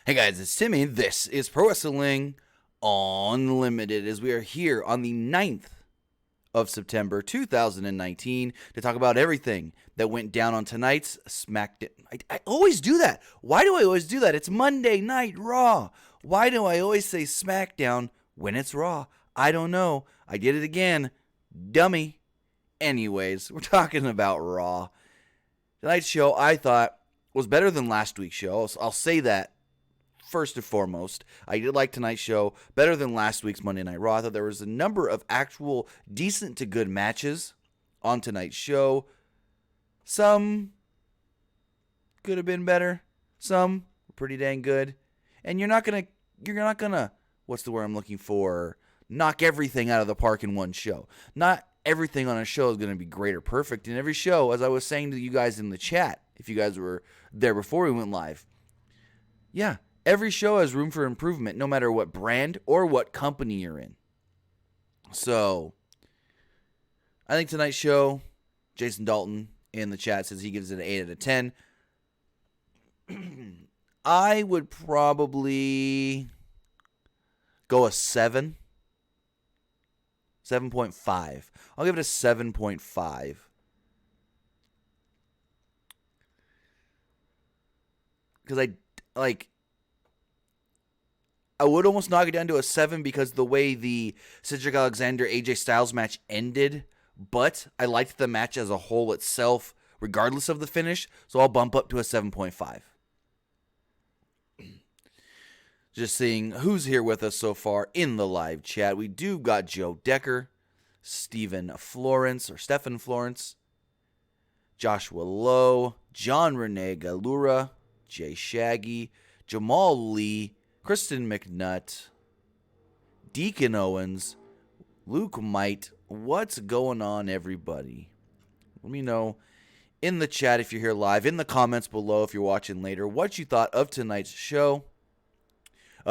Hey guys, it's Timmy. This is Pro Wrestling Unlimited as we are here on the 9th of September 2019 to talk about everything that went down on tonight's Smackdown. I always do that. Why do I always do that? It's Monday Night Raw. Why do I always say Smackdown when it's Raw? I don't know. I did it again. Dummy. Anyways, we're talking about Raw. Tonight's show, I thought, was better than last week's show. I'll say that. First and foremost, I did like tonight's show better than last week's Monday Night Raw. I thought there was a number of actual decent to good matches on tonight's show. Some could have been better. Some were pretty dang good. And you're not gonna, what's the word I'm looking for? Knock everything out of the park in one show. Not everything on a show is going to be great or perfect in every show, as I was saying to you guys in the chat, if you guys were there before we went live. Yeah. Every show has room for improvement, no matter what brand or what company you're in. So, I think tonight's show, Jason Dalton in the chat says he gives it an 8 out of 10. I would probably go a 7. 7.5. I'll give it a 7.5. Because I would almost knock it down to a 7 because the way the Cedric Alexander-AJ Styles match ended, but I liked the match as a whole itself, regardless of the finish, so I'll bump up to a 7.5. Just seeing who's here with us so far in the live chat. We do got Joe Decker, Stephen Florence, Joshua Lowe, John Renee Galura, Jay Shaggy, Jamal Lee, Kristen McNutt, Deacon Owens, Luke Might. What's going on, everybody? Let me know in the chat if you're here live, in the comments below if you're watching later, what you thought of tonight's show.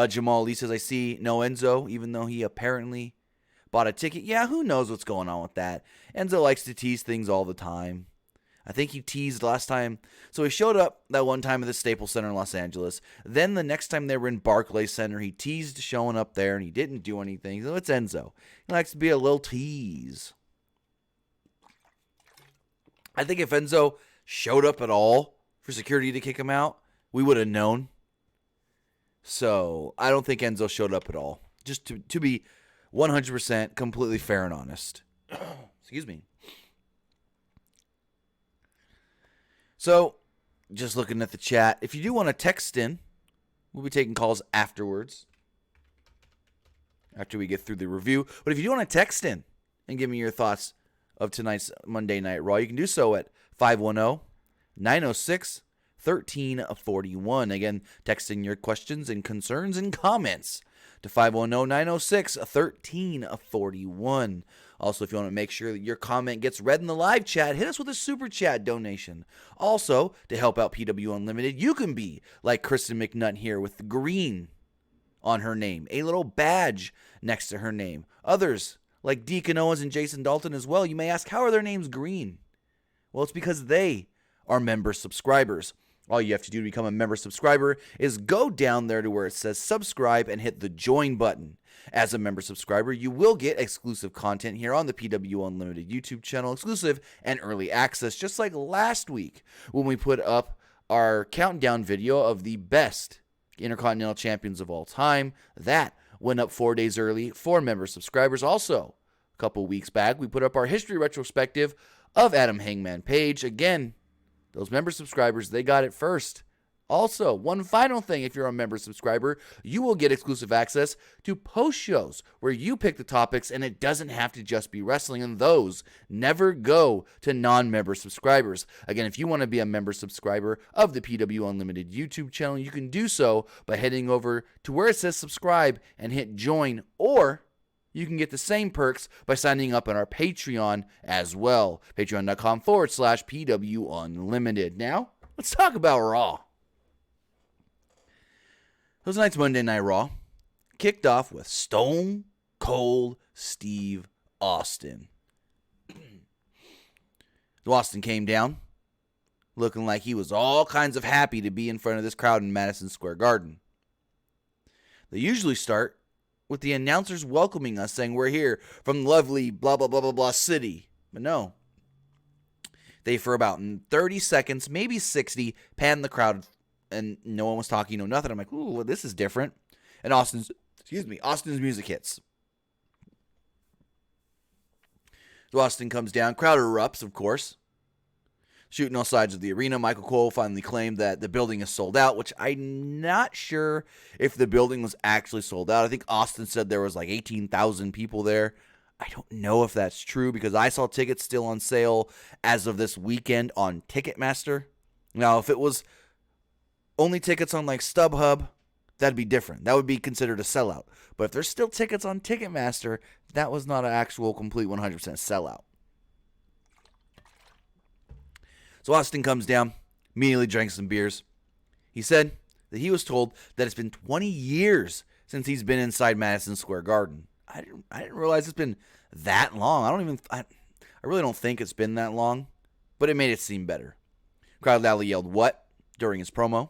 Jamal Lee says, I see no Enzo, even though he apparently bought a ticket. Yeah, who knows what's going on with that? Enzo likes to tease things all the time. I think he teased last time. So he showed up that one time at the Staples Center in Los Angeles. Then the next time they were in Barclays Center, he teased showing up there, and he didn't do anything. So it's Enzo. He likes to be a little tease. I think if Enzo showed up at all for security to kick him out, we would have known. So I don't think Enzo showed up at all. Just to be 100% completely fair and honest. Excuse me. So, just looking at the chat, if you do want to text in, we'll be taking calls afterwards, after we get through the review. But if you do want to text in and give me your thoughts of tonight's Monday Night Raw, you can do so at 510-906-1341. Again, texting your questions and concerns and comments to 510-906-1341. Also, if you want to make sure that your comment gets read in the live chat, hit us with a super chat donation. Also, to help out PW Unlimited, you can be like Kristen McNutt here with the green on her name, a little badge next to her name. Others, like Deacon Owens and Jason Dalton as well, you may ask, how are their names green? Well, it's because they are member subscribers. All you have to do to become a member subscriber is go down there to where it says subscribe and hit the join button. As a member subscriber, you will get exclusive content here on the PW Unlimited YouTube channel, exclusive and early access, just like last week when we put up our countdown video of the best Intercontinental Champions of all time. That went up 4 days early for member subscribers. Also, a couple weeks back, we put up our history retrospective of Adam Hangman Page. Again, those member subscribers, they got it first. Also, one final thing, if you're a member subscriber, you will get exclusive access to post shows where you pick the topics and it doesn't have to just be wrestling, and those never go to non-member subscribers. Again, if you want to be a member subscriber of the PW Unlimited YouTube channel, you can do so by heading over to where it says subscribe and hit join, or you can get the same perks by signing up on our Patreon as well. Patreon.com/PW Unlimited. Now, let's talk about Raw. So tonight's Monday Night Raw kicked off with Stone Cold Steve Austin. Austin came down looking like he was all kinds of happy to be in front of this crowd in Madison Square Garden. They usually start with the announcers welcoming us, saying we're here from lovely blah, blah, blah, blah, blah city. But no. They, for about 30 seconds, maybe 60, pan the crowd, and no one was talking, no nothing. I'm like, ooh, well, this is different. And Austin's music hits. So Austin comes down. Crowd erupts, of course. Shooting all sides of the arena. Michael Cole finally claimed that the building is sold out, which I'm not sure if the building was actually sold out. I think Austin said there was like 18,000 people there. I don't know if that's true because I saw tickets still on sale as of this weekend on Ticketmaster. Now, if it was only tickets on like StubHub, that'd be different. That would be considered a sellout. But if there's still tickets on Ticketmaster, that was not an actual complete 100% sellout. So Austin comes down, immediately drank some beers. He said that he was told that it's been 20 years since he's been inside Madison Square Garden. I didn't realize it's been that long. I really don't think it's been that long, but it made it seem better. Crowd loudly yelled, "What?" during his promo.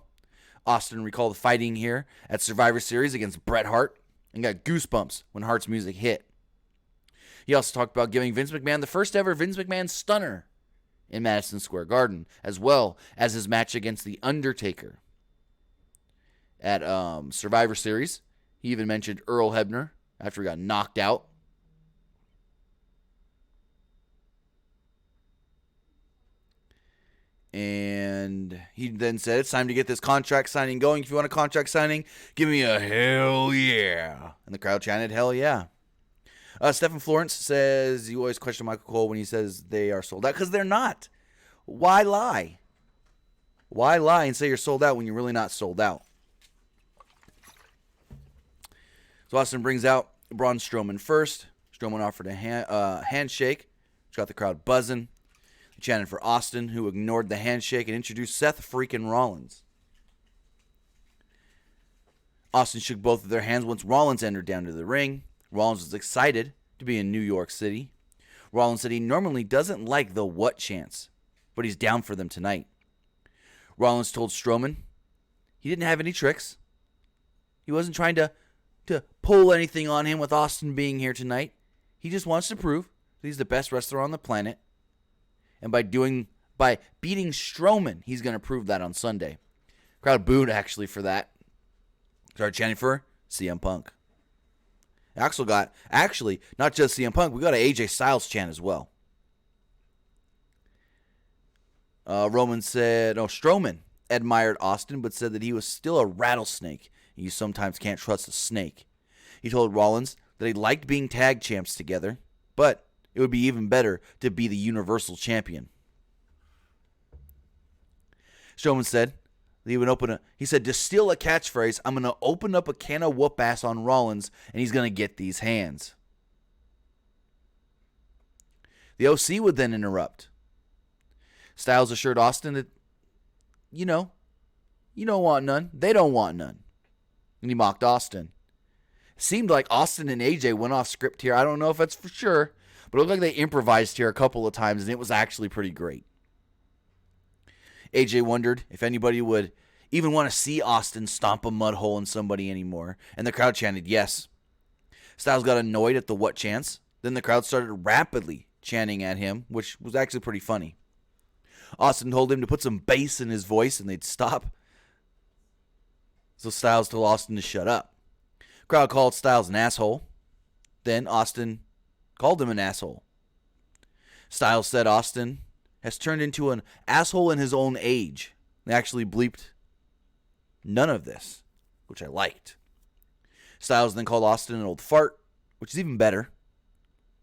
Austin recalled fighting here at Survivor Series against Bret Hart and got goosebumps when Hart's music hit. He also talked about giving Vince McMahon the first ever Vince McMahon stunner in Madison Square Garden, as well as his match against The Undertaker at Survivor Series. He even mentioned Earl Hebner after he got knocked out. And he then said, it's time to get this contract signing going. If you want a contract signing, give me a hell yeah. And the crowd chanted, hell yeah. Stephen Florence says you always question Michael Cole when he says they are sold out, because they're not. Why lie? Why lie and say you're sold out when you're really not sold out? So Austin brings out Braun Strowman first. Strowman offered a handshake, which got the crowd buzzing. He chanted for Austin, who ignored the handshake and introduced Seth freaking Rollins. Austin shook both of their hands once Rollins entered down to the ring. Rollins was excited to be in New York City. Rollins said he normally doesn't like the what chants, but he's down for them tonight. Rollins told Strowman he didn't have any tricks. He wasn't trying to pull anything on him with Austin being here tonight. He just wants to prove that he's the best wrestler on the planet. And by beating Strowman, he's going to prove that on Sunday. Crowd booed, actually, for that. Started chanting for CM Punk. Actually, not just CM Punk, we got an AJ Styles chant as well. Strowman admired Austin, but said that he was still a rattlesnake, and you sometimes can't trust a snake. He told Rollins that he liked being tag champs together, but it would be even better to be the Universal Champion. Strowman said he said, to steal a catchphrase, I'm going to open up a can of whoop ass on Rollins, and he's going to get these hands. The OC would then interrupt. Styles assured Austin that, you don't want none. They don't want none. And he mocked Austin. It seemed like Austin and AJ went off script here. I don't know if that's for sure, but it looked like they improvised here a couple of times, and it was actually pretty great. AJ wondered if anybody would even want to see Austin stomp a mud hole in somebody anymore, and the crowd chanted yes. Styles got annoyed at the what chants. Then the crowd started rapidly chanting at him, which was actually pretty funny. Austin told him to put some bass in his voice, and they'd stop. So Styles told Austin to shut up. Crowd called Styles an asshole. Then Austin called him an asshole. Styles said Austin has turned into an asshole in his own age. They actually bleeped none of this, which I liked. Styles then called Austin an old fart, which is even better.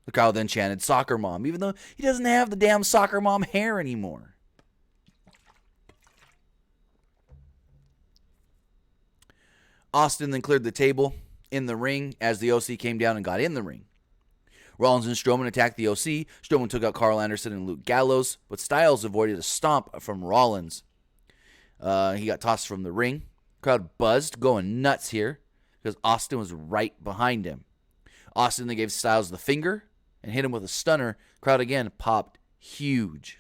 The crowd then chanted soccer mom, even though he doesn't have the damn soccer mom hair anymore. Austin then cleared the table in the ring as the OC came down and got in the ring. Rollins and Strowman attacked the OC. Strowman took out Carl Anderson and Luke Gallows, but Styles avoided a stomp from Rollins. He got tossed from the ring. Crowd buzzed, going nuts here, because Austin was right behind him. Austin then gave Styles the finger and hit him with a stunner. Crowd again popped huge.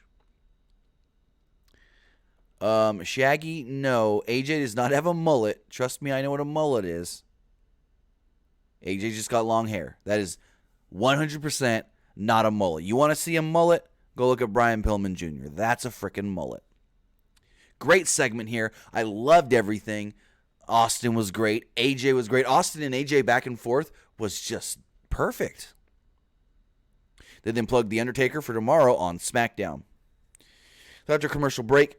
Shaggy, no. AJ does not have a mullet. Trust me, I know what a mullet is. AJ just got long hair. That is 100% not a mullet. You want to see a mullet? Go look at Brian Pillman Jr. That's a freaking mullet. Great segment here. I loved everything. Austin was great. AJ was great. Austin and AJ back and forth was just perfect. They then plugged The Undertaker for tomorrow on Smackdown. So after commercial break,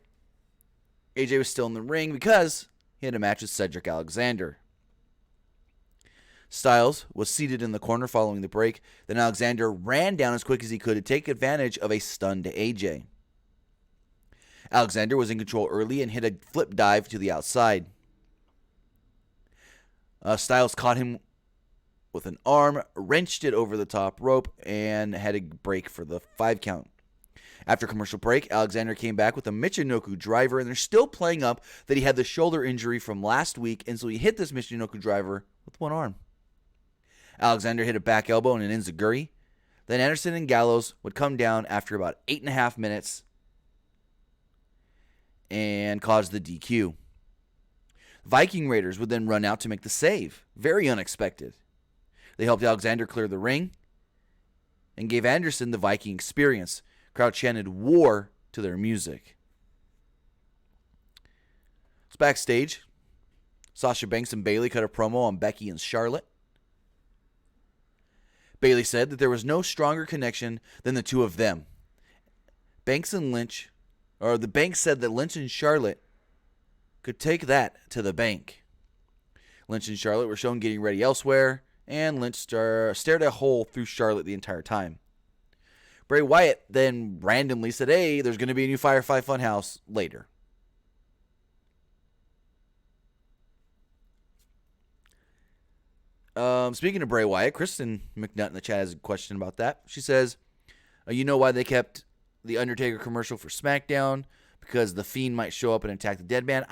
AJ was still in the ring because he had a match with Cedric Alexander. Styles was seated in the corner following the break. Then Alexander ran down as quick as he could to take advantage of a stun to AJ. Alexander was in control early and hit a flip dive to the outside. Styles caught him with an arm, wrenched it over the top rope, and had a break for the 5 count. After commercial break, Alexander came back with a Michinoku driver, and they're still playing up that he had the shoulder injury from last week, and so he hit this Michinoku driver with one arm. Alexander hit a back elbow and an enziguri. Then Anderson and Gallows would come down after about 8.5 minutes and cause the DQ. Viking Raiders would then run out to make the save. Very unexpected. They helped Alexander clear the ring and gave Anderson the Viking experience. Crowd chanted war to their music. It's backstage. Sasha Banks and Bayley cut a promo on Becky and Charlotte. Bayley said that there was no stronger connection than the two of them. Banks said that Lynch and Charlotte could take that to the bank. Lynch and Charlotte were shown getting ready elsewhere, and Lynch stared a hole through Charlotte the entire time. Bray Wyatt then randomly said, hey, there's going to be a new Firefly Funhouse later. Speaking of Bray Wyatt, Kristen McNutt in the chat has a question about that. She says, you know why they kept the Undertaker commercial for SmackDown? Because the Fiend might show up and attack the dead man?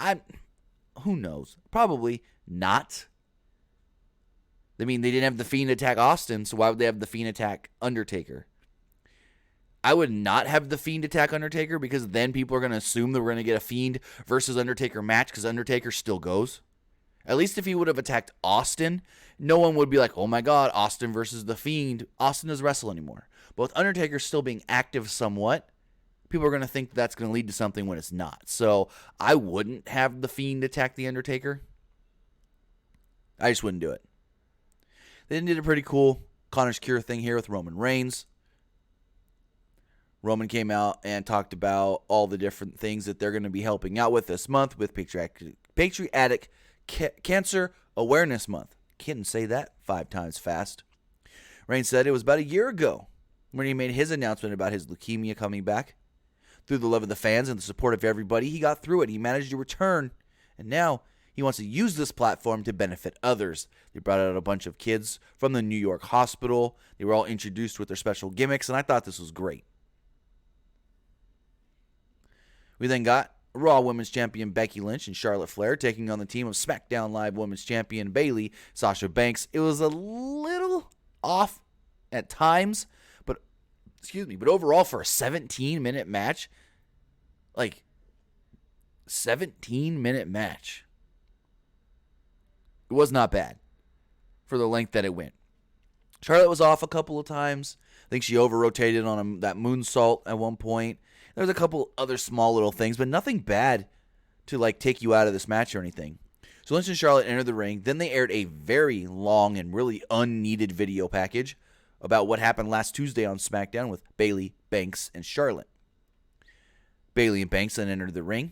Who knows? Probably not. I mean, they didn't have the Fiend attack Austin, so why would they have the Fiend attack Undertaker? I would not have the Fiend attack Undertaker because then people are going to assume that we're going to get a Fiend versus Undertaker match because Undertaker still goes. At least if he would have attacked Austin, no one would be like, oh my God, Austin versus the Fiend. Austin doesn't wrestle anymore. But with Undertaker still being active somewhat, people are going to think that's going to lead to something when it's not. So I wouldn't have the Fiend attack the Undertaker. I just wouldn't do it. They did a pretty cool Connor's Cure thing here with Roman Reigns. Roman came out and talked about all the different things that they're going to be helping out with this month with Patriotic Cancer Awareness Month. Can't say that 5 times fast. Reigns said it was about a year ago when he made his announcement about his leukemia coming back. Through the love of the fans and the support of everybody, he got through it. He managed to return, and now he wants to use this platform to benefit others. They brought out a bunch of kids from the New York hospital. They were all introduced with their special gimmicks, and I thought this was great. We then got Raw Women's Champion Becky Lynch and Charlotte Flair taking on the team of SmackDown Live Women's Champion Bayley, Sasha Banks. It was a little off at times, but overall for a 17-minute match, 17-minute match, it was not bad for the length that it went. Charlotte was off a couple of times. I think she over-rotated on that moonsault at one point. There's a couple other small little things, but nothing bad to take you out of this match or anything. So Lynch and Charlotte entered the ring. Then they aired a very long and really unneeded video package about what happened last Tuesday on SmackDown with Bayley, Banks, and Charlotte. Bayley and Banks then entered the ring,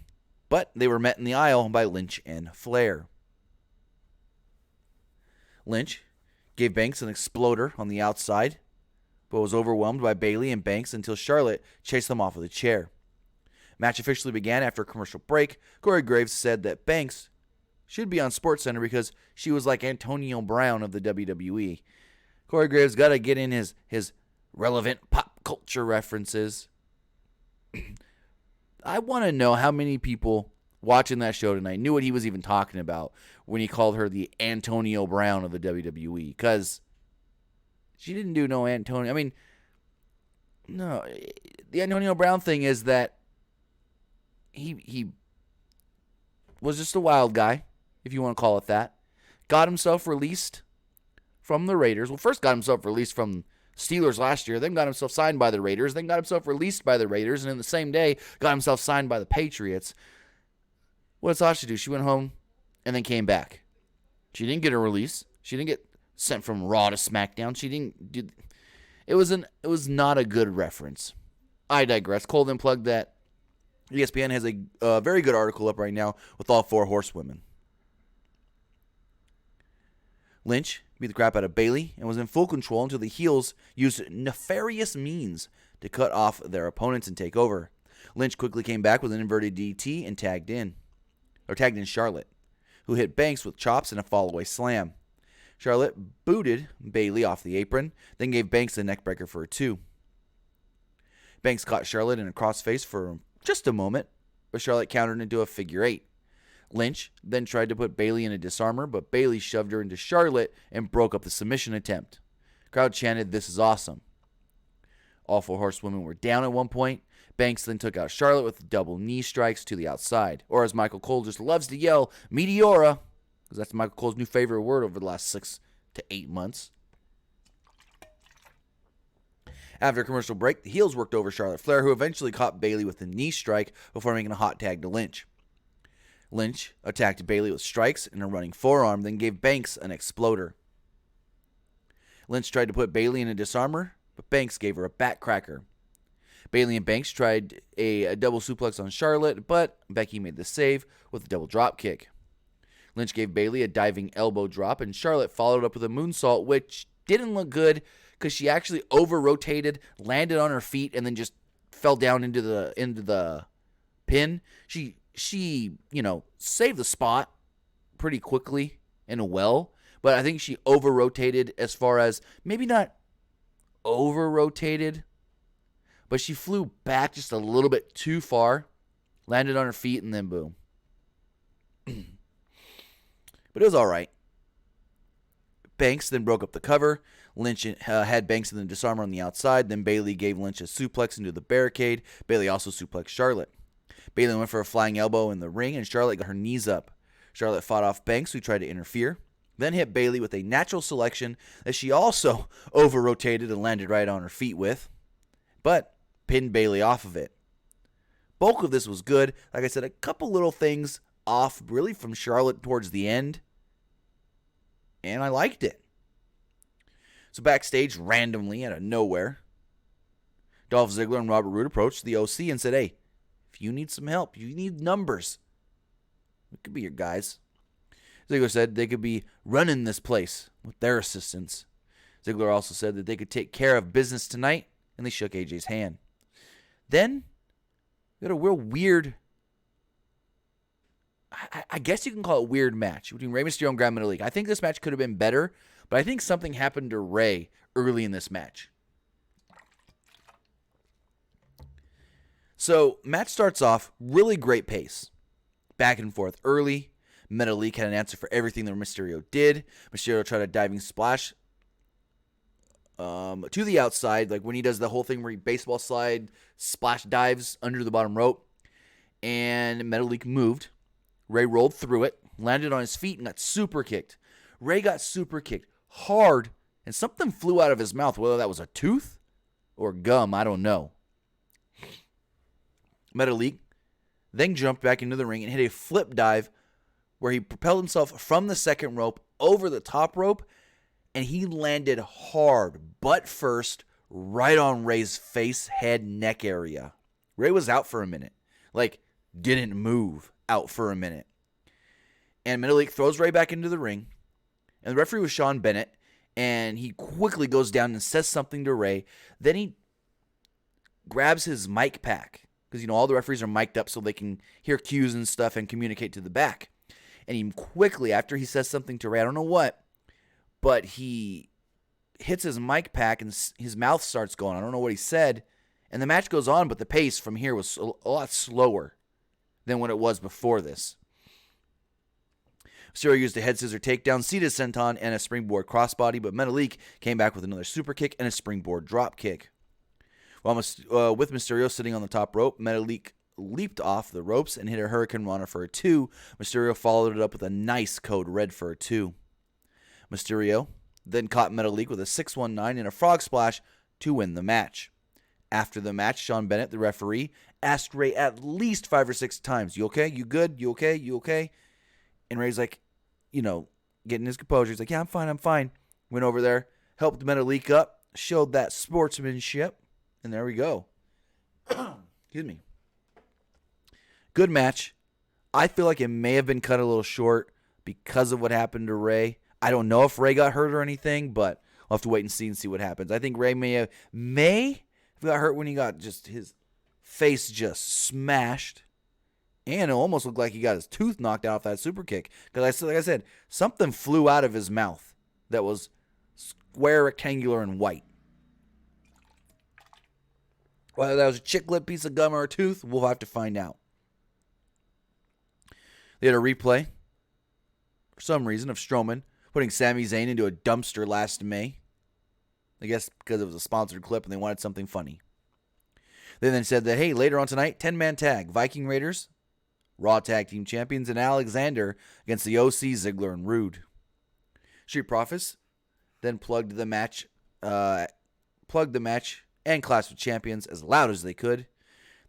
but they were met in the aisle by Lynch and Flair. Lynch gave Banks an exploder on the outside, but was overwhelmed by Bayley and Banks until Charlotte chased them off with a chair. Match officially began after a commercial break. Corey Graves said that Banks should be on SportsCenter because she was like Antonio Brown of the WWE. Corey Graves got to get in his relevant pop culture references. I want to know how many people watching that show tonight knew what he was even talking about when he called her the Antonio Brown of the WWE, because she didn't do no Antonio. I mean, no, the Antonio Brown thing is that he was just a wild guy, if you want to call it that. Got himself released from the Raiders. Well, first got himself released from Steelers last year, then got himself signed by the Raiders, then got himself released by the Raiders, and in the same day got himself signed by the Patriots. What did Sasha do? She went home and then came back. She didn't get a release. She didn't get sent from Raw to SmackDown. She didn't do. It was not a good reference. I digress. Cole then plugged that ESPN has a very good article up right now with all 4 horsewomen. Lynch beat the crap out of Bayley and was in full control until the heels used nefarious means to cut off their opponents and take over. Lynch quickly came back with an inverted DT and tagged in Charlotte, who hit Banks with chops and a fallaway slam. Charlotte booted Bayley off the apron, then gave Banks the neckbreaker for a 2. Banks caught Charlotte in a crossface for just a moment, but Charlotte countered into a figure 8. Lynch then tried to put Bayley in a disarmor, but Bayley shoved her into Charlotte and broke up the submission attempt. Crowd chanted, "This is awesome." All 4 horsewomen were down at one point. Banks then took out Charlotte with double knee strikes to the outside, or as Michael Cole just loves to yell, Meteora, because that's Michael Cole's new favorite word over the last 6 to 8 months. After a commercial break, the heels worked over Charlotte Flair, who eventually caught Bayley with a knee strike before making a hot tag to Lynch. Lynch attacked Bayley with strikes and a running forearm, then gave Banks an exploder. Lynch tried to put Bayley in a disarmor, but Banks gave her a backcracker. Bayley and Banks tried a double suplex on Charlotte, but Becky made the save with a double drop kick. Lynch gave Bayley a diving elbow drop, and Charlotte followed up with a moonsault, which didn't look good because she actually over-rotated, landed on her feet, and then just fell down into the pin. She saved the spot pretty quickly and well, but I think she over-rotated as far as, maybe not over-rotated, but she flew back just a little bit too far, landed on her feet, and then boom. But it was all right. Banks then broke up the cover. Lynch had Banks in the disarmor on the outside. Then Bayley gave Lynch a suplex into the barricade. Bayley also suplexed Charlotte. Bayley went for a flying elbow in the ring, and Charlotte got her knees up. Charlotte fought off Banks, who tried to interfere, then hit Bayley with a natural selection that she also over-rotated and landed right on her feet with, but pinned Bayley off of it. Bulk of this was good. Like I said, a couple little things off really from Charlotte towards the end, and I liked it. So backstage, randomly out of nowhere, Dolph Ziggler and Robert Roode approached the OC and said, "Hey, if you need some help, you need numbers, we could be your guys." Ziggler said they could be running this place with their assistance. Ziggler also said that they could take care of business tonight, and they shook AJ's hand. Then, we got a real weird, I guess you can call it a weird match between Rey Mysterio and Grand Metalik. I think this match could have been better, but I think something happened to Rey early in this match. So, match starts off really great pace. Back and forth early. Metalik had an answer for everything that Mysterio did. Mysterio tried a diving splash to the outside, like when he does the whole thing where he baseball slide, splash dives under the bottom rope. And Metalik moved. Rey rolled through it, landed on his feet, and got super kicked. Rey got super kicked hard, and something flew out of his mouth. Whether that was a tooth or gum, I don't know. Metalik then jumped back into the ring and hit a flip dive where he propelled himself from the second rope over the top rope, and he landed hard, butt first, right on Rey's face, head, neck area. Rey was out for a minute. Didn't move, out for a minute. And Metalik throws Rey back into the ring, and the referee was Sean Bennett, and he quickly goes down and says something to Rey. Then he grabs his mic pack, because, all the referees are mic'd up so they can hear cues and stuff and communicate to the back. And he quickly, after he says something to Rey, I don't know what, but he hits his mic pack and his mouth starts going. I don't know what he said. And the match goes on, but the pace from here was a lot slower than what it was before this. Mysterio used a head scissor takedown, seated senton, and a springboard crossbody, but Metalik came back with another super kick and a springboard drop kick. With Mysterio sitting on the top rope, Metalik leaped off the ropes and hit a Hurricane Rana for a 2. Mysterio followed it up with a nice code red for a 2. Mysterio then caught Metalik with a 619 and a frog splash to win the match. After the match, Sean Bennett, the referee, asked Ray at least 5 or 6 times, "You okay? You good? You okay? You okay?" And Ray's like, getting his composure. He's like, "Yeah, I'm fine. Went over there, helped Metalik up, showed that sportsmanship, and there we go. Excuse me. Good match. I feel like it may have been cut a little short because of what happened to Ray. I don't know if Ray got hurt or anything, but we'll have to wait and see what happens. I think Ray may have got hurt when he got just his face just smashed. And it almost looked like he got his tooth knocked out off that super kick. Because, like I said, something flew out of his mouth that was square, rectangular, and white. Whether that was a chiclet, piece of gum, or a tooth, we'll have to find out. They had a replay, for some reason, of Strowman putting Sami Zayn into a dumpster last May. I guess because it was a sponsored clip and they wanted something funny. They then said that, hey, later on tonight, 10-man tag, Viking Raiders, Raw Tag Team Champions, and Alexander against the OC, Ziggler, and Rude. Street Profits then plugged the match and Clash of Champions as loud as they could.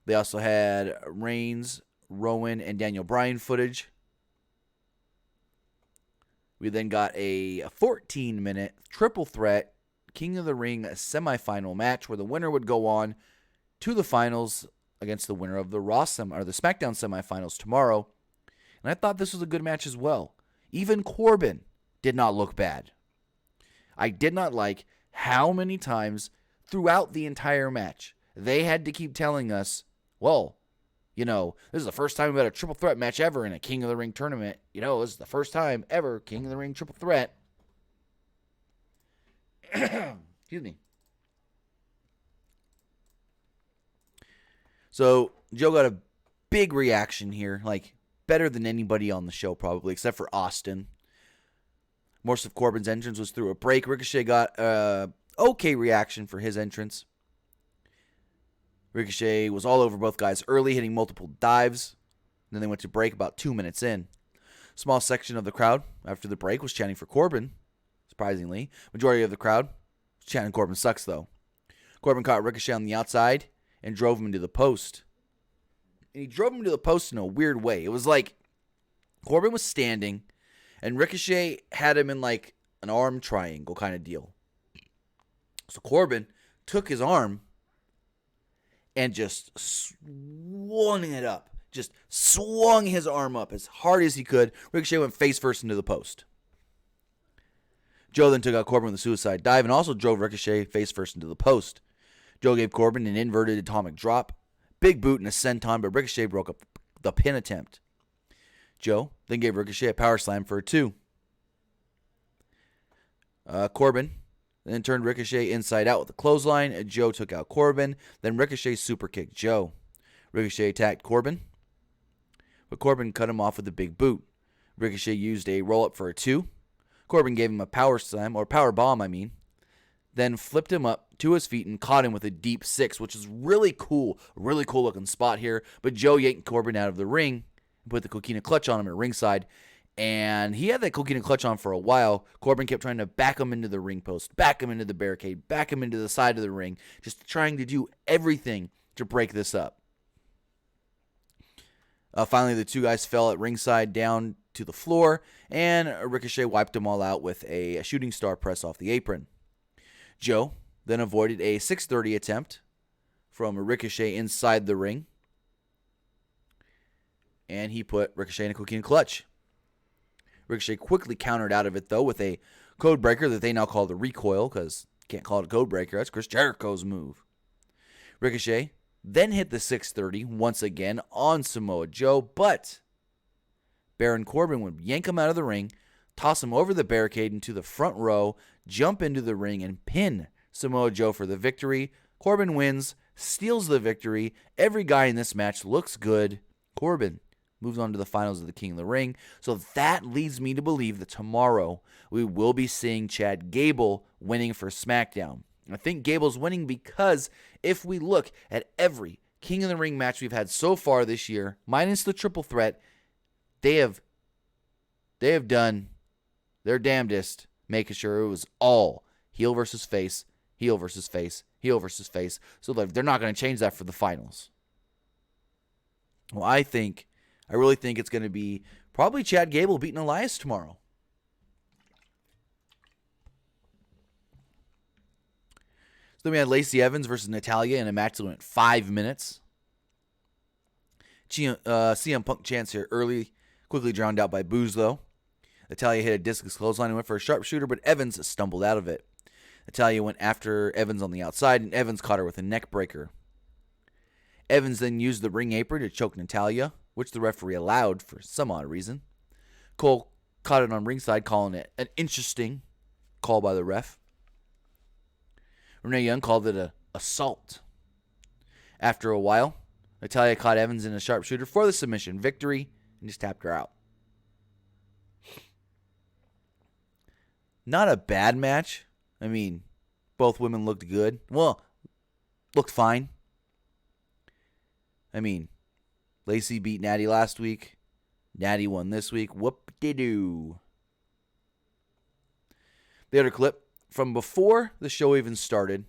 They also had Reigns, Rowan, and Daniel Bryan footage. We then got a 14-minute triple threat King of the Ring semifinal match where the winner would go on to the finals against the winner of the the SmackDown semifinals tomorrow. And I thought this was a good match as well. Even Corbin did not look bad. I did not like how many times throughout the entire match they had to keep telling us, well, this is the first time we had a triple threat match ever in a King of the Ring tournament. This is the first time ever King of the Ring triple threat. Excuse me. So Joe got a big reaction here, like better than anybody on the show probably, except for Austin. Most of Corbin's entrance was through a break. Ricochet got a okay reaction for his entrance. Ricochet was all over both guys early, hitting multiple dives. Then they went to break about 2 minutes in. Small section of the crowd after the break was chanting for Corbin, surprisingly. Majority of the crowd was chanting Corbin sucks, though. Corbin caught Ricochet on the outside and drove him into the post. And he drove him to the post in a weird way. It was like Corbin was standing, and Ricochet had him in like an arm triangle kind of deal. So Corbin took his arm and just swung it up. Just swung his arm up as hard as he could. Ricochet went face first into the post. Joe then took out Corbin with a suicide dive and also drove Ricochet face first into the post. Joe gave Corbin an inverted atomic drop, big boot, and a senton, but Ricochet broke up the pin attempt. Joe then gave Ricochet a power slam for a 2. Corbin then turned Ricochet inside out with a clothesline. Joe took out Corbin. Then Ricochet super kicked Joe. Ricochet attacked Corbin, but Corbin cut him off with a big boot. Ricochet used a roll-up for a 2. Corbin gave him a power slam, or power bomb, then flipped him up to his feet and caught him with a deep 6, which is really cool looking spot here. But Joe yanked Corbin out of the ring and put the coquina clutch on him at ringside. And he had that coquina clutch on for a while. Corbin kept trying to back him into the ring post, back him into the barricade, back him into the side of the ring, just trying to do everything to break this up. Finally, the two guys fell at ringside down to the floor, and Ricochet wiped them all out with a shooting star press off the apron. Joe then avoided a 630 attempt from Ricochet inside the ring, and he put Ricochet in a coquina clutch. Ricochet quickly countered out of it, though, with a code breaker that they now call the recoil, because you can't call it a code breaker. That's Chris Jericho's move. Ricochet then hit the 630 once again on Samoa Joe, but Baron Corbin would yank him out of the ring, toss him over the barricade into the front row, jump into the ring, and pin Samoa Joe for the victory. Corbin wins, steals the victory. Every guy in this match looks good. Corbin moves on to the finals of the King of the Ring. So that leads me to believe that tomorrow we will be seeing Chad Gable winning for SmackDown. I think Gable's winning because if we look at every King of the Ring match we've had so far this year, minus the triple threat, they have done their damnedest making sure it was all heel versus face, heel versus face, heel versus face. So they're not going to change that for the finals. Well, I really think it's going to be probably Chad Gable beating Elias tomorrow. So then we had Lacey Evans versus Natalya in a match that went 5 minutes. CM Punk chance here early, quickly drowned out by boos though. Natalya hit a discus clothesline and went for a sharpshooter, but Evans stumbled out of it. Natalya went after Evans on the outside, and Evans caught her with a neck breaker. Evans then used the ring apron to choke Natalya, which the referee allowed for some odd reason. Cole caught it on ringside, calling it an interesting call by the ref. Renee Young called it an assault. After a while, Natalya caught Evans in a sharpshooter for the submission victory and just tapped her out. Not a bad match. I mean, both women looked good. Well, looked fine. I mean, Lacey beat Natty last week. Natty won this week. Whoop-de-doo. They had a clip from before the show even started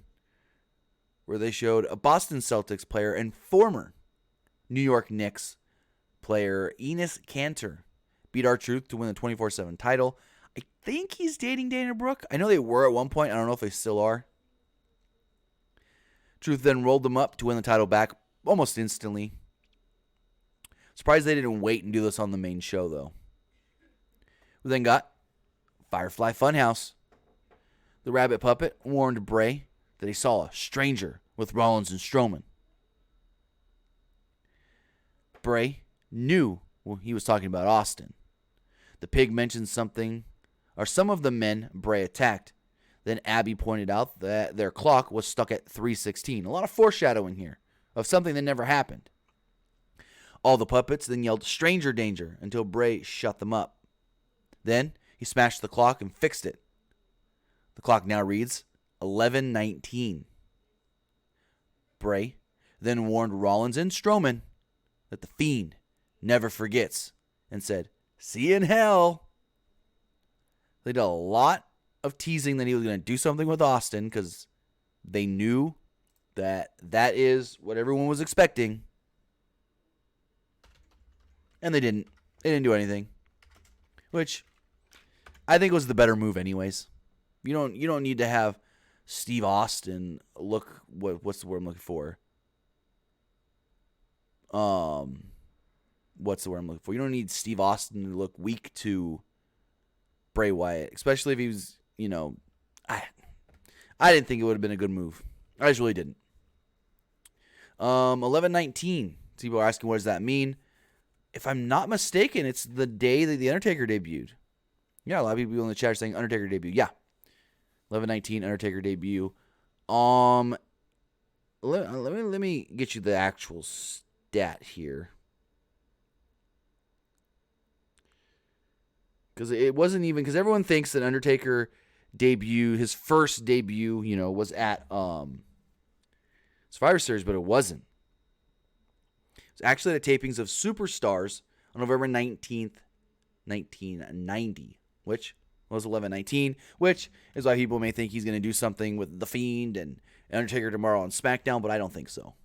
where they showed a Boston Celtics player and former New York Knicks player Enes Kanter beat R-Truth to win the 24/7 title. I think he's dating Dana Brooke. I know they were at one point. I don't know if they still are. Truth then rolled them up to win the title back almost instantly. Surprised they didn't wait and do this on the main show, though. We then got Firefly Funhouse. The Rabbit Puppet warned Bray that he saw a stranger with Rollins and Strowman. Bray knew he was talking about Austin. The pig mentioned something, or some of the men Bray attacked. Then Abby pointed out that their clock was stuck at 3:16. A lot of foreshadowing here of something that never happened. All the puppets then yelled stranger danger until Bray shut them up. Then he smashed the clock and fixed it. The clock now reads 11:19. Bray then warned Rollins and Strowman that the Fiend never forgets and said, "See you in hell." They did a lot of teasing that he was going to do something with Austin because they knew that is what everyone was expecting. And they didn't. They didn't do anything, which I think was the better move anyways. You don't need to have Steve Austin look, what's the word I'm looking for? What's the word I'm looking for? You don't need Steve Austin to look weak to Bray Wyatt, especially if he was, I didn't think it would have been a good move. I just really didn't. 11:19. People are asking, what does that mean? If I'm not mistaken, it's the day that The Undertaker debuted. Yeah, a lot of people in the chat are saying Undertaker debut. Yeah. 11:19, Undertaker debut. Let me get you the actual stat here. Because it wasn't even, because everyone thinks that Undertaker debut, his first debut, was at Survivor Series, but it wasn't. It was actually the tapings of Superstars on November 19th, 1990, which was 11:19, which is why people may think he's going to do something with The Fiend and Undertaker tomorrow on Smackdown, but I don't think so.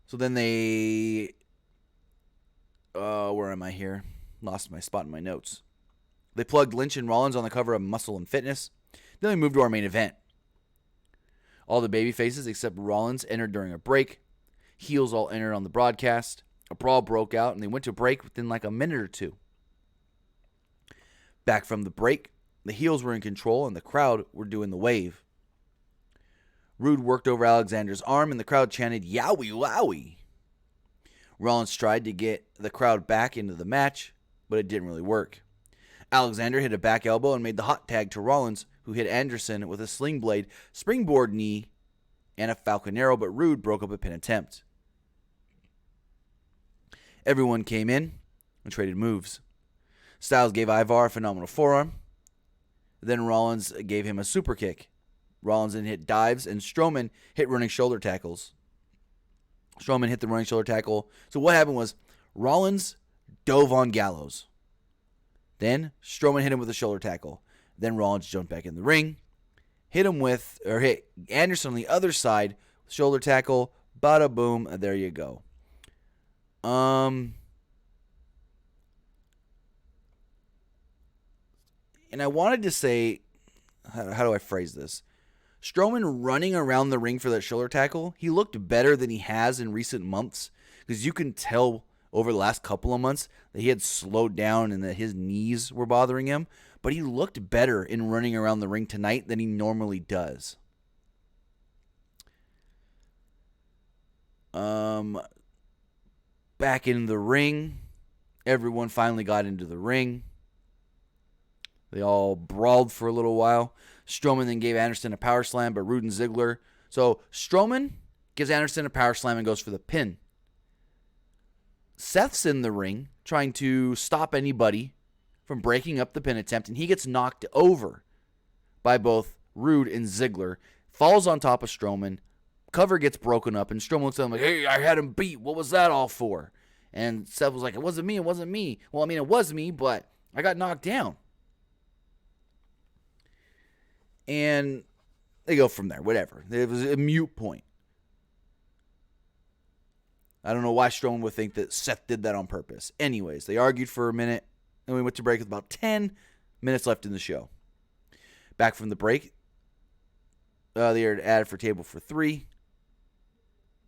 So then they... where am I here? Lost my spot in my notes. They plugged Lynch and Rollins on the cover of Muscle and Fitness. Then we moved to our main event. All the baby faces except Rollins entered during a break. Heels all entered on the broadcast. A brawl broke out, and they went to break within like a minute or two. Back from the break, the heels were in control, and the crowd were doing the wave. Rude worked over Alexander's arm, and the crowd chanted, "Yowie, wowie." Rollins tried to get the crowd back into the match, but it didn't really work. Alexander hit a back elbow and made the hot tag to Rollins, who hit Anderson with a sling blade, springboard knee, and a Falcon Arrow, but Rude broke up a pin attempt. Everyone came in and traded moves. Styles gave Ivar a phenomenal forearm. Then Rollins gave him a super kick. Rollins then hit dives, and Strowman hit running shoulder tackles. Strowman hit the running shoulder tackle. So what happened was Rollins dove on Gallows. Then Strowman hit him with a shoulder tackle. Then Rollins jumped back in the ring, hit Anderson on the other side, shoulder tackle, bada boom, there you go. And I wanted to say, how do I phrase this? Strowman running around the ring for that shoulder tackle, he looked better than he has in recent months, because you can tell over the last couple of months that he had slowed down and that his knees were bothering him, but he looked better in running around the ring tonight than he normally does. Back in the ring, everyone finally got into the ring. They all brawled for a little while. Strowman then gave Anderson a power slam, but Rude and Ziggler. So Strowman gives Anderson a power slam and goes for the pin. Seth's in the ring trying to stop anybody from breaking up the pin attempt, and he gets knocked over by both Rude and Ziggler. Falls on top of Strowman. Cover gets broken up, and Strowman looks at him like, hey, I had him beat. What was that all for? And Seth was like, it wasn't me. Well, I mean, it was me, but I got knocked down. And they go from there, whatever. It was a mute point. I don't know why Strowman would think that Seth did that on purpose. Anyways, they argued for a minute, and we went to break with about 10 minutes left in the show. Back from the break, they are added for table for 3,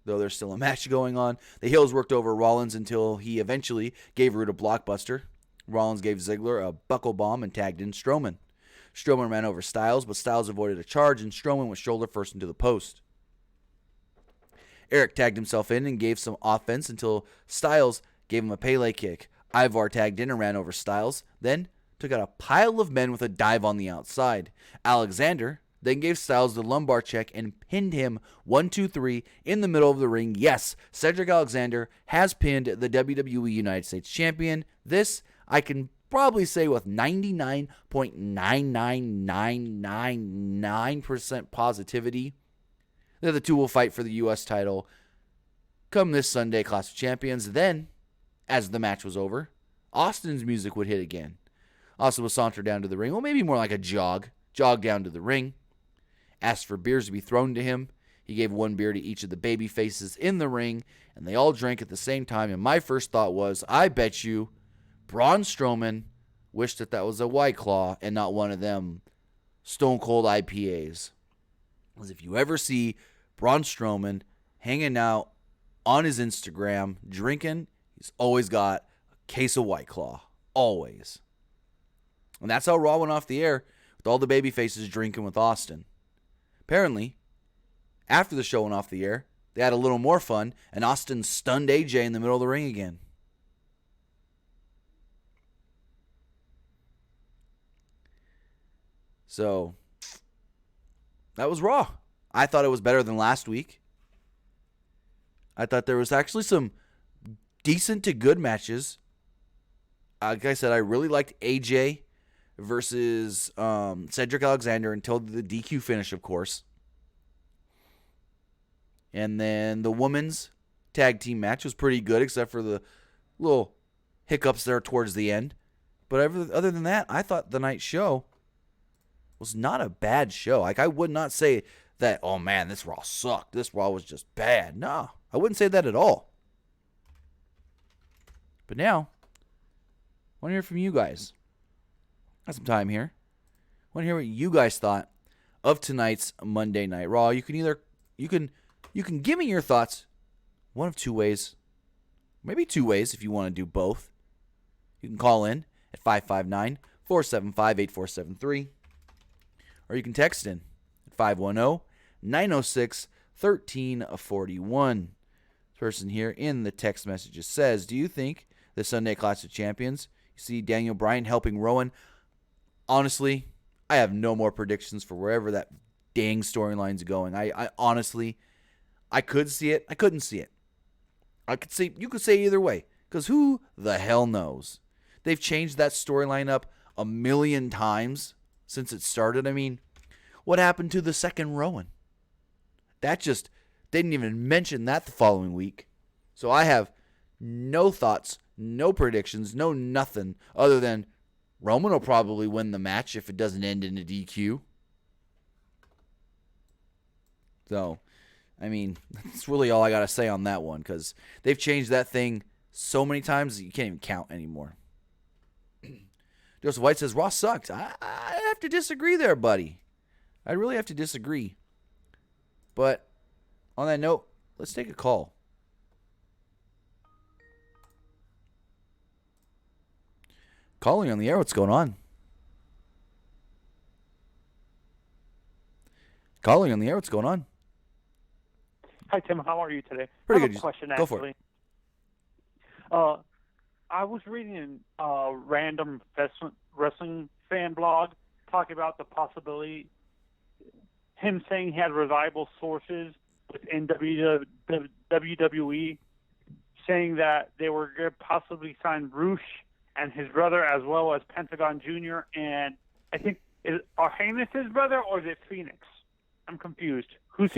though there's still a match going on. The Heels worked over Rollins until he eventually gave Rude a blockbuster. Rollins gave Ziggler a buckle bomb and tagged in Strowman. Strowman ran over Styles, but Styles avoided a charge, and Strowman went shoulder first into the post. Eric tagged himself in and gave some offense until Styles gave him a Pele kick. Ivar tagged in and ran over Styles, then took out a pile of men with a dive on the outside. Alexander then gave Styles the lumbar check and pinned him 1-2-3 in the middle of the ring. Yes, Cedric Alexander has pinned the WWE United States Champion. This, I can probably say with 99.99999% positivity that the two will fight for the U.S. title come this Sunday, Clash of Champions. Then, as the match was over, Austin's music would hit again. Austin would saunter down to the ring, well, maybe more like a jog down to the ring, asked for beers to be thrown to him. He gave 1 beer to each of the baby faces in the ring, and they all drank at the same time. And my first thought was, I bet you Braun Strowman wished that was a White Claw and not one of them Stone Cold IPAs. Because if you ever see Braun Strowman hanging out on his Instagram drinking, he's always got a case of White Claw. Always. And that's how Raw went off the air, with all the baby faces drinking with Austin. Apparently, after the show went off the air, they had a little more fun, and Austin stunned AJ in the middle of the ring again. So, that was Raw. I thought it was better than last week. I thought there was actually some decent to good matches. Like I said, I really liked AJ versus Cedric Alexander until the DQ finish, of course. And then the women's tag team match was pretty good, except for the little hiccups there towards the end. But other than that, I thought the night show was not a bad show. Like, I would not say that, oh man, this Raw sucked. This Raw was just bad. No, I wouldn't say that at all. But now, I want to hear from you guys. Got some time here. I want to hear what you guys thought of tonight's Monday Night Raw. You can give me your thoughts one of 2 ways. Maybe 2 ways if you want to do both. You can call in at 559-475-8473. Or you can text in at 510-906-1341. This person here in the text messages says, do you think the Sunday Clash of Champions, you see Daniel Bryan helping Rowan? Honestly, I have no more predictions for wherever that dang storyline's going. I honestly, I could see it. I couldn't see it. You could say either way, because who the hell knows? They've changed that storyline up a million times since it started. I mean, what happened to the second Rowan? That just, they didn't even mention that the following week. So I have no thoughts, No predictions, no nothing other than Roman will probably win the match if it doesn't end in a DQ. So, I mean, that's really all I got to say on that one because they've changed that thing so many times that you can't even count anymore. Joseph White says, Ross sucked. I have to disagree there, buddy. I really have to disagree. But on that note, let's take a call. Calling on the air, what's going on? Calling on the air, what's going on? Hi, Tim. How are you today? Pretty I have good. A question, Go actually. for it. I was reading a random wrestling fan blog talking about the possibility, him saying he had reliable sources within WWE, saying that they were going to possibly sign Rush and his brother as well as Pentagon Jr. And I think, are Heyman his brother or is it Phoenix? I'm confused. Who's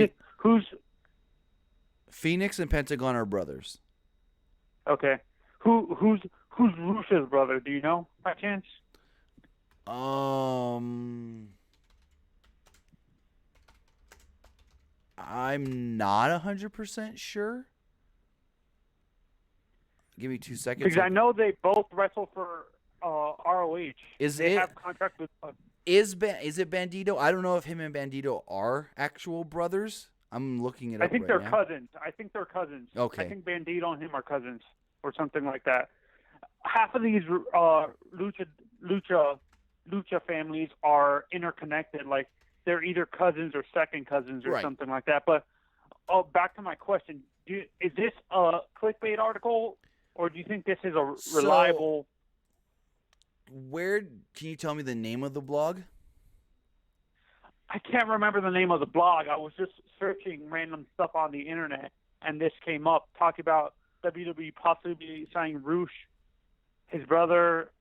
Phoenix and Pentagon are brothers. Okay. Who's Rush's brother? Do you know by chance? I'm not 100% sure. Give me 2 seconds. Because I know they both wrestle for ROH. They have contract with. Is it Bandito? I don't know if him and Bandito are actual brothers. I'm looking it up. I think right they're now. cousins. Okay. I think Bandito and him are cousins or something like that. Half of these lucha families are interconnected. Like they're either cousins or second cousins or something like that. But back to my question: is this a clickbait article, or do you think this is a reliable? Where can you tell me the name of the blog? I can't remember the name of the blog. I was just searching random stuff on the internet, and this came up talking about WWE possibly signing Rush, his brother,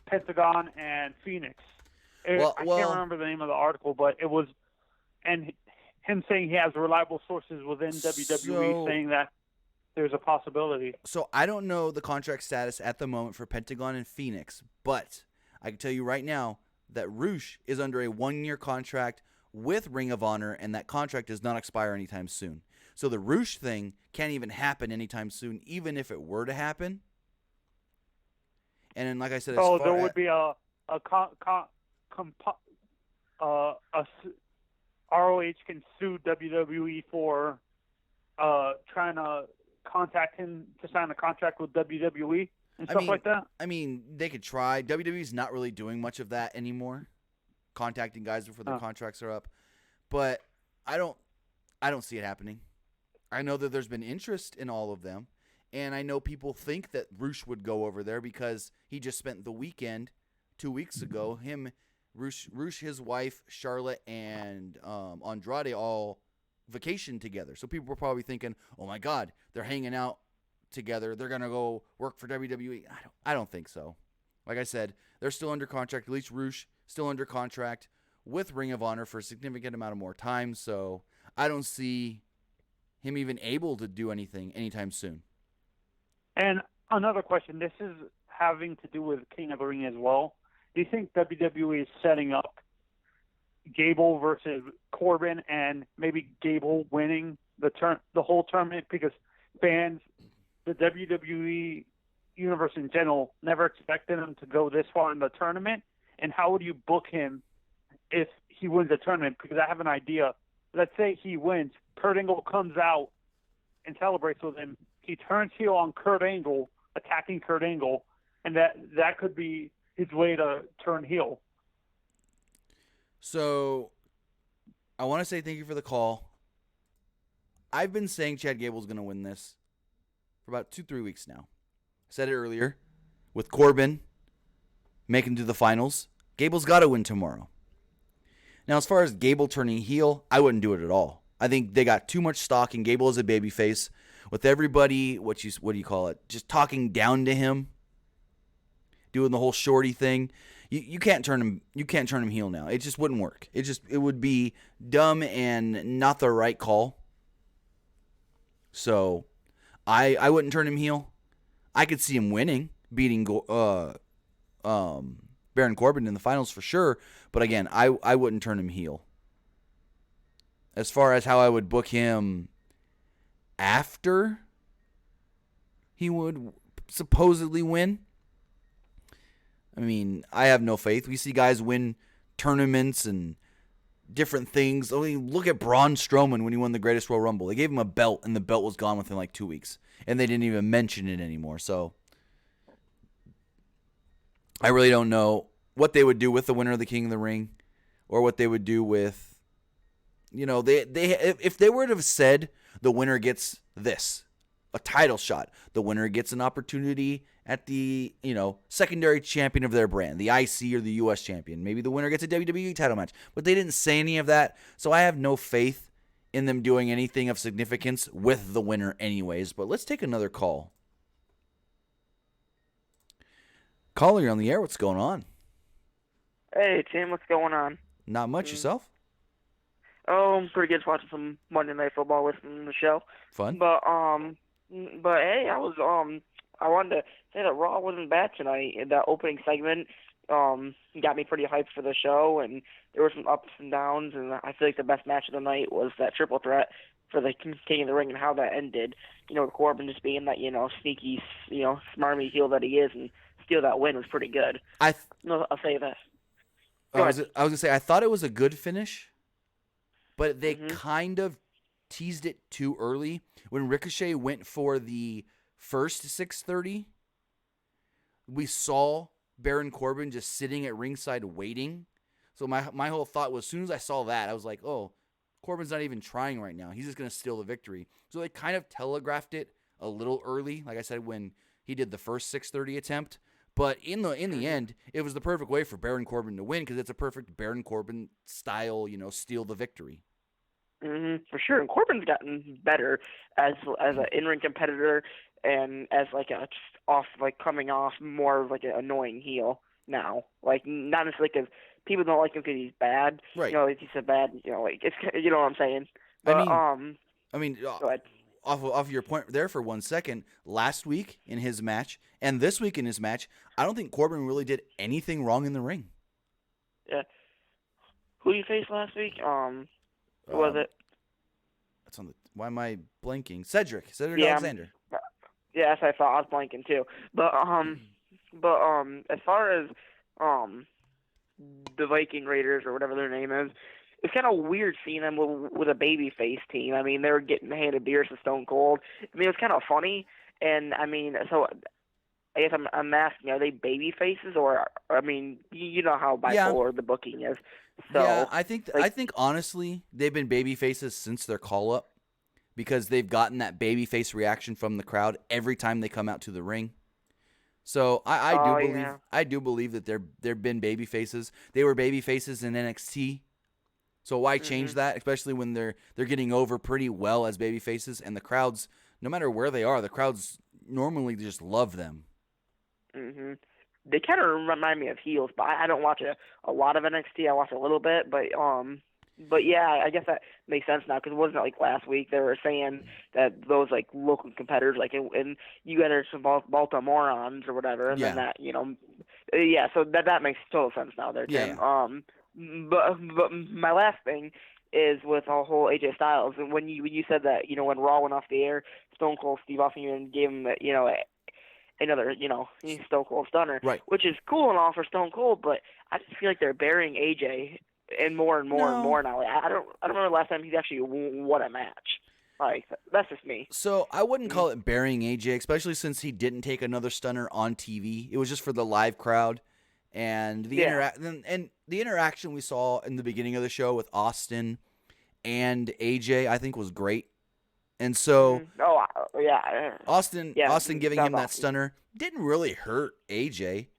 Pentagon, and Phoenix. I can't remember the name of the article, but it was, and him saying he has reliable sources within WWE saying that there's a possibility. So I don't know the contract status at the moment for Pentagon and Phoenix, but I can tell you right now that Rush is under a 1-year contract with Ring of Honor, and that contract does not expire anytime soon. So the Rush thing can't even happen anytime soon, even if it were to happen. And then, like I said, there would be a ROH can sue WWE for trying to contact him to sign a contract with WWE and stuff like that. I mean, they could try. WWE's not really doing much of that anymore, contacting guys before their contracts are up. But I don't see it happening. I know that there's been interest in all of them, and I know people think that Rush would go over there because he just spent the weekend 2 weeks ago. Rush, his wife, Charlotte, and Andrade all vacation together. So people were probably thinking, oh my God, they're hanging out together. They're going to go work for WWE. I don't think so. Like I said, they're still under contract. At least Rush still under contract with Ring of Honor for a significant amount of more time. So I don't see him even able to do anything anytime soon. And another question. This is having to do with King of the Ring as well. Do you think WWE is setting up Gable versus Corbin and maybe Gable winning the whole tournament because fans, the WWE universe in general, never expected him to go this far in the tournament? And how would you book him if he wins the tournament? Because I have an idea. Let's say he wins. Kurt Angle comes out and celebrates with him. He turns heel on Kurt Angle, attacking Kurt Angle, and that could be his way to turn heel. So I want to say thank you for the call. I've been saying Chad Gable's going to win this for about 2-3 weeks now. I said it earlier. With Corbin making it to the finals, Gable's got to win tomorrow. Now, as far as Gable turning heel, I wouldn't do it at all. I think they got too much stock in Gable as a babyface. With everybody, what do you call it? Just talking down to him, doing the whole shorty thing. You can't turn him. You can't turn him heel now. It just wouldn't work. It would be dumb and not the right call. So, I wouldn't turn him heel. I could see him winning, beating Baron Corbin in the finals for sure. But again, I wouldn't turn him heel. As far as how I would book him after he would supposedly win, I mean, I have no faith. We see guys win tournaments and different things. I mean, look at Braun Strowman when he won the Greatest Royal Rumble. They gave him a belt, and the belt was gone within like 2 weeks. And they didn't even mention it anymore. So I really don't know what they would do with the winner of the King of the Ring, or what they would do with, if they were to have said the winner gets this, a title shot, the winner gets an opportunity at the, secondary champion of their brand, the IC or the US champion. Maybe the winner gets a WWE title match, but they didn't say any of that. So I have no faith in them doing anything of significance with the winner anyways. But let's take another call. Caller, you're on the air. What's going on? Hey, Tim, what's going on? Not much. Yourself? Oh, I'm pretty good watching some Monday Night Football, listening to the show. Fun? But hey, I wanted to say that Raw wasn't bad tonight. That opening segment got me pretty hyped for the show, and there were some ups and downs, and I feel like the best match of the night was that triple threat for the King of the Ring and how that ended. Corbin just being that, sneaky, smarmy heel that he is, and steal that win was pretty good. I'll say that. I was going to say, I thought it was a good finish, but they kind of teased it too early. When Ricochet went for the first 630, we saw Baron Corbin just sitting at ringside waiting. So my whole thought was, as soon as I saw that, I was like, oh, Corbin's not even trying right now. He's just going to steal the victory. So they kind of telegraphed it a little early, like I said, when he did the first 630 attempt. But in the end, it was the perfect way for Baron Corbin to win, because it's a perfect Baron Corbin style, steal the victory. For sure. And Corbin's gotten better as an in-ring competitor, and as coming off more of like an annoying heel now. Like, not necessarily because people don't like him because he's bad. Right. He's a bad. It's, you know what I'm saying. But, I mean, go ahead. Off of your point there for 1 second, last week in his match and this week in his match, I don't think Corbin really did anything wrong in the ring. Yeah. Who you faced last week? Who was it? That's on the. Why am I blanking? Cedric Yeah, Alexander. Yeah, that's what I thought. I was blanking too. But as far as the Viking Raiders or whatever their name is, it's kind of weird seeing them with a babyface team. I mean, they were getting handed beers to Stone Cold. I mean, it was kind of funny. And I mean, so I guess I'm asking, are they baby faces, or I mean, you know how bipolar the booking is. So yeah, I think honestly they've been baby faces since their call up, because they've gotten that baby face reaction from the crowd every time they come out to the ring. So I do believe that they've been baby faces. They were baby faces in NXT. So why change that, especially when they're getting over pretty well as baby faces, and the crowds, no matter where they are, the crowds normally just love them. They kind of remind me of heels, but I don't watch a lot of NXT. I watch a little bit, but yeah, I guess that makes sense now, because it wasn't like last week they were saying that those like local competitors, like, and you guys are some Baltimoreans or whatever, and then that, so that makes total sense now there, Tim. Yeah. But my last thing is with the whole AJ Styles, and when you said that, when Raw went off the air, Stone Cold Steve Austin gave him another Stone Cold Stunner, right? Which is cool and all for Stone Cold, but I just feel like they're burying AJ and more and more now. Like, I don't remember the last time he's actually won a match. Like, that's just me. So I wouldn't call it burying AJ, especially since he didn't take another stunner on TV. It was just for the live crowd. And the interaction we saw in the beginning of the show with Austin and AJ, I think, was great. And so, Austin giving him that stunner didn't really hurt AJ,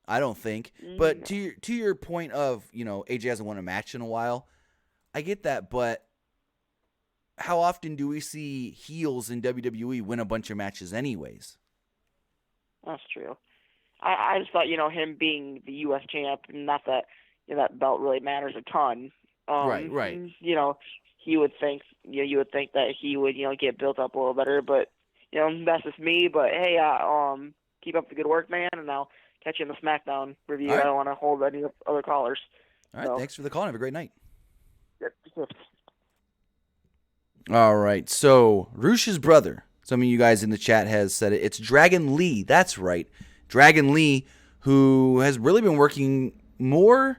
I don't think. But to your point of, AJ hasn't won a match in a while, I get that. But how often do we see heels in WWE win a bunch of matches anyways? That's true. I just thought, him being the U.S. champ, not that that belt really matters a ton. Right. He would think, you would think that he would, get built up a little better, but that's just me. But hey, keep up the good work, man, and I'll catch you in the Smackdown review. All right. I don't want to hold any other callers. All right, thanks for the call. Have a great night. Yep. All right, so Rush's brother, some of you guys in the chat has said it. It's Dragon Lee. That's right. Dragon Lee, who has really been working more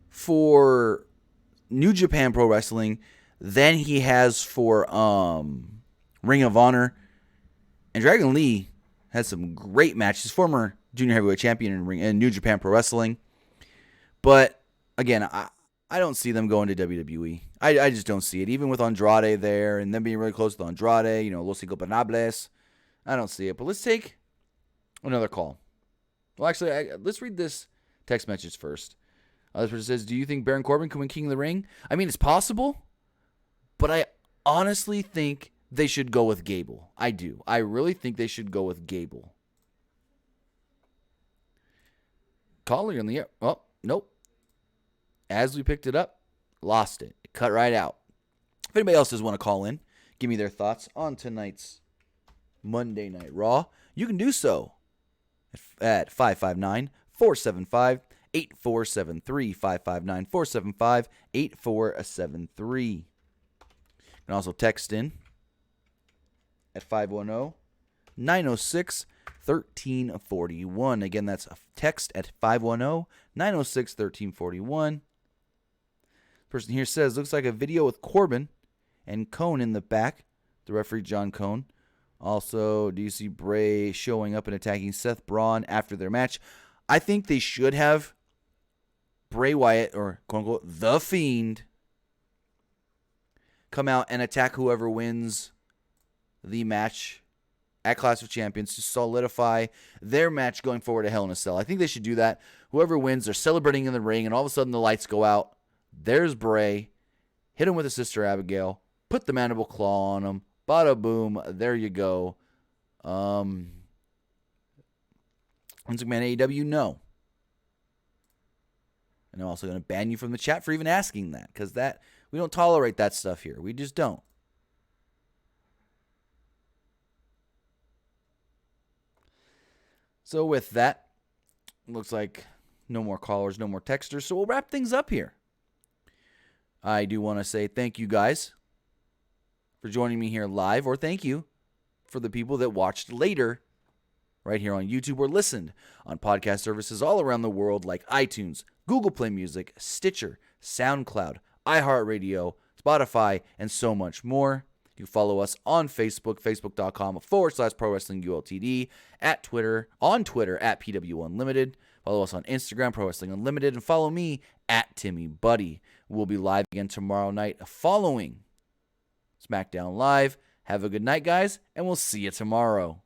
for New Japan Pro Wrestling than he has for Ring of Honor. And Dragon Lee has some great matches. Former junior heavyweight champion in New Japan Pro Wrestling. But again, I don't see them going to WWE. I just don't see it. Even with Andrade there and them being really close to Andrade, Los Ingobernables, I don't see it. But let's take another call. Well, actually, let's read this text message first. This person says, do you think Baron Corbin can win King of the Ring? I mean, it's possible, but I honestly think they should go with Gable. I do. I really think they should go with Gable. Caller in the air. Oh, nope. As we picked it up, lost it. It cut right out. If anybody else does want to call in, give me their thoughts on tonight's Monday Night Raw, you can do so at 559-475-8473. 559-475-8473. You can also text in at 510-906-1341. Again, that's a text at 510-906-1341. Person here says, looks like a video with Corbin and Cone in the back. The referee, John Cone. Also, do you see Bray showing up and attacking Seth Braun after their match? I think they should have Bray Wyatt, or quote-unquote, The Fiend, come out and attack whoever wins the match at Clash of Champions to solidify their match going forward to Hell in a Cell. I think they should do that. Whoever wins, they're celebrating in the ring, and all of a sudden the lights go out. There's Bray. Hit him with his sister Abigail. Put the mandible claw on him. Bada boom. There you go. Vince McMahon, AEW, no. And I'm also going to ban you from the chat for even asking that, because we don't tolerate that stuff here. We just don't. So with that, looks like no more callers, no more texters. So we'll wrap things up here. I do want to say thank you guys for joining me here live, or thank you for the people that watched later right here on YouTube or listened on podcast services all around the world like iTunes, Google Play Music, Stitcher, SoundCloud, iHeartRadio, Spotify, and so much more. You follow us on Facebook, facebook.com/Pro Wrestling ULTD, on Twitter at PWUnlimited. Follow us on Instagram, Pro Wrestling Unlimited, and follow me at Timmy Buddy. We'll be live again tomorrow night following Smackdown Live. Have a good night, guys, and we'll see you tomorrow.